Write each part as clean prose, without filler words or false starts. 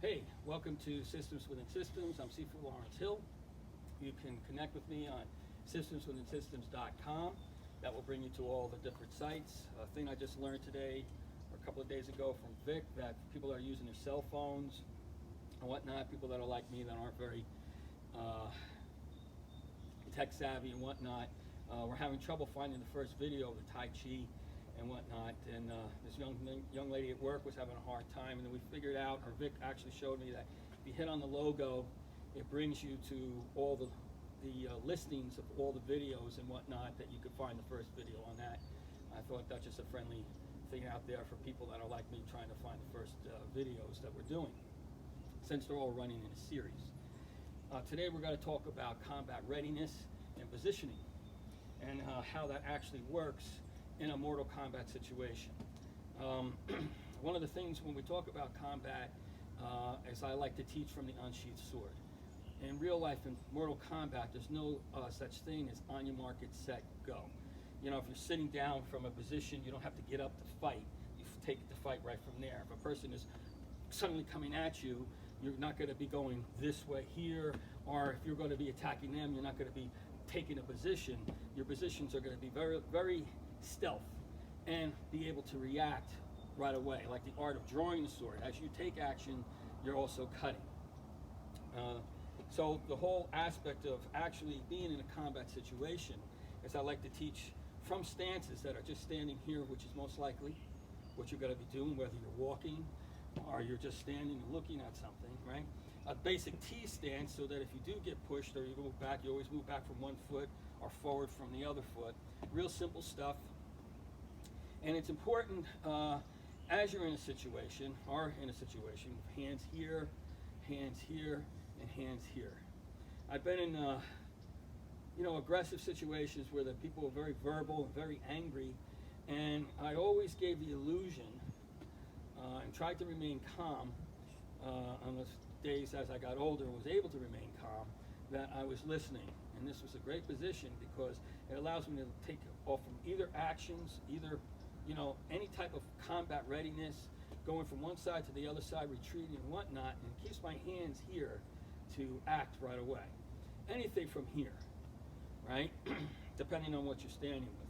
Hey, welcome to Systems Within Systems. I'm Sifu Hill. You can connect with me on systemswithinsystems.com. That will bring you to all the different sites. A thing I just learned today, or a couple of days ago from Vic, that people are using their cell phones and whatnot, people that are like me that aren't very tech savvy and whatnot, we're having trouble finding the first video of the Tai Chi and whatnot, and this young lady at work was having a hard time, and then we figured out, or Vic actually showed me, that if you hit on the logo, it brings you to all the listings of all the videos and whatnot, that you could find the first video on that. I thought that's just a friendly thing out there for people that are like me trying to find the first videos that we're doing, since they're all running in a series. Today we're going to talk about combat readiness and positioning, and how that actually works in a Mortal Kombat situation. One of the things when we talk about combat is I like to teach from the Unsheathed Sword. In real life, in Mortal Kombat, there's no such thing as on your mark, get set, go. You know, if you're sitting down from a position, you don't have to get up to fight. You take the fight right from there. If a person is suddenly coming at you, you're not going to be going this way here, or if you're going to be attacking them, you're not going to be taking a position. Your positions are going to be very, very stealth and be able to react right away, like the art of drawing the sword. As you take action, you're also cutting. So the whole aspect of actually being in a combat situation is I like to teach from stances that are just standing here, which is most likely what you're going to be doing, whether you're walking or you're just standing and looking at something, right? A basic T stance, so that if you do get pushed or you go back, you always move back from one foot or forward from the other foot. Real simple stuff. And it's important as you're in a situation, hands here, and hands here. I've been in aggressive situations where the people are very verbal, very angry, and I always gave the illusion and tried to remain calm on those days as I got older, was able to remain calm, that I was listening. And this was a great position because it allows me to take off from either actions, either any type of combat readiness, going from one side to the other side, retreating and whatnot, and it keeps my hands here to act right away. Anything from here, right? Depending on what you're standing with.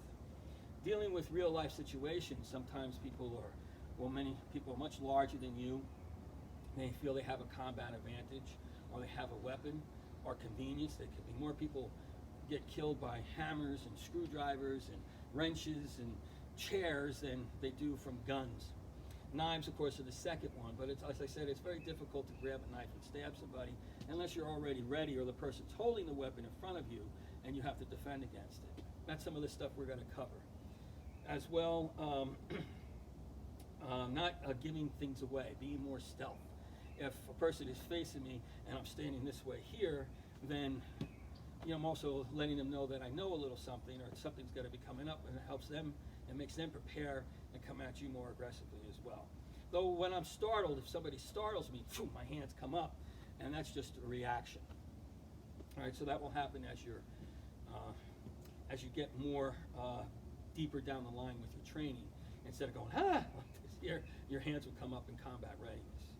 Dealing with real life situations, sometimes many people are much larger than you. They feel they have a combat advantage, or they have a weapon, or convenience. There could be more people get killed by hammers and screwdrivers and wrenches and chairs than they do from guns. Knives, of course, are the second one, but as I said, it's very difficult to grab a knife and stab somebody unless you're already ready, or the person's holding the weapon in front of you and you have to defend against it. That's some of the stuff we're going to cover. As well, not giving things away, being more stealth. If a person is facing me and I'm standing this way here, then I'm also letting them know that I know a little something, or something's going to be coming up, and it helps them and makes them prepare and come at you more aggressively as well. Though when I'm startled, if somebody startles me, my hands come up, and that's just a reaction. All right, so that will happen as you get more deeper down the line with your training. Instead of going like this here, your hands will come up in combat readiness.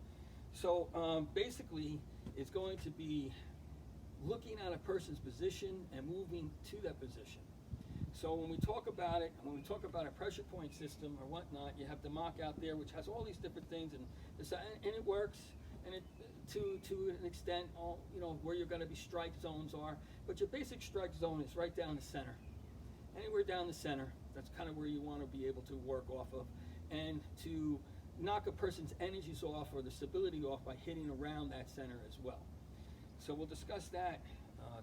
So basically, it's going to be looking at a person's position and moving to that position. So when we talk about it, when we talk about a pressure point system or whatnot, you have the mock out there, which has all these different things, and it works, and it to an extent, where you're going to be strike zones are. But your basic strike zone is right down the center. Anywhere down the center, that's kind of where you want to be able to work off of, and to knock a person's energies off or the stability off by hitting around that center as well. So we'll discuss that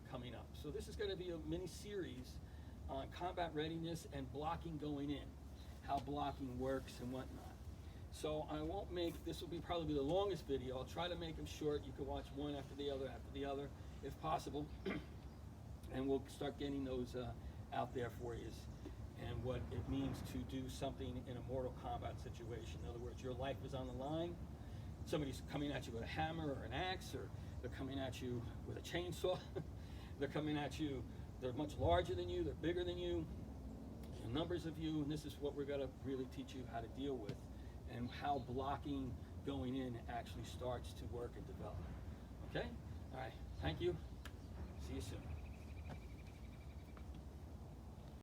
coming up. So this is going to be a mini series on combat readiness and blocking going in, how blocking works and whatnot. So I won't this will be probably the longest video. I'll try to make them short. You can watch one after the other if possible. And we'll start getting those out there for you, and what it means to do something in a Mortal Kombat situation. In other words, your life is on the line. Somebody's coming at you with a hammer or an axe, or they're coming at you with a chainsaw. They're coming at you. They're much larger than you. They're bigger than you. Numbers of you, and this is what we're going to really teach you how to deal with, and how blocking going in actually starts to work and develop. Okay? All right. Thank you. See you soon.